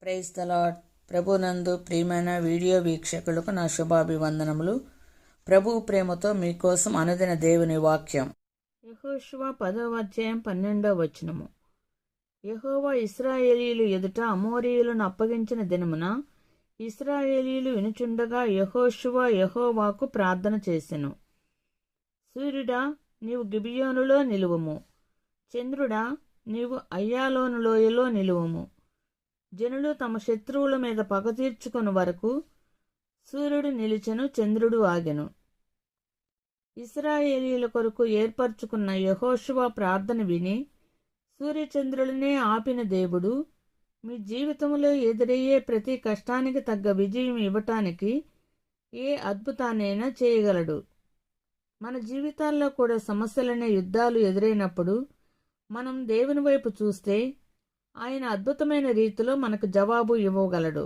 Praise the lord. ప్రభునందు ప్రియమైన video వీక్షకులకు నా శుభాభివందనములు. ప్రభు ప్రేమతో మీకోసం అనుదిన దేవుని వాక్యం. యెహోషువ 10:12 యెహోవా ఇశ్రాయేలీయులు ఎదుట అమోరీయులను అప్పగించిన దినమున ఇశ్రాయేలీయులు వినుచుండగా యెహోషువ యెహోవాకు ప్రార్థన చేసెను. సూర్యుడా, నీవు గిబియోనులో నిలువుము. చంద్రుడా, నీవు అయ్యాలోను లోయలో నిలువుము. జనులు తమ శత్రువుల మీద పగ తీర్చుకుని వరకు సూర్యుడు నిలిచెను, చంద్రుడు ఆగెను. ఇశ్రాయేలీయుల కొరకు ఏర్పరచుకున్న యెహోషువ ప్రార్థన విని సూర్యచంద్రులనే ఆపిన దేవుడు మీ జీవితంలో ఎదురయ్యే ప్రతి కష్టానికి తగ్గ విజయం ఇవ్వటానికి ఏ అద్భుతాన్నైనా చేయగలడు. మన జీవితాల్లో కూడా సమస్యలనే యుద్ధాలు ఎదురైనప్పుడు మనం దేవుని వైపు చూస్తే ఆయన అద్భుతమైన రీతిలో మనకు జవాబు ఇవ్వగలడు.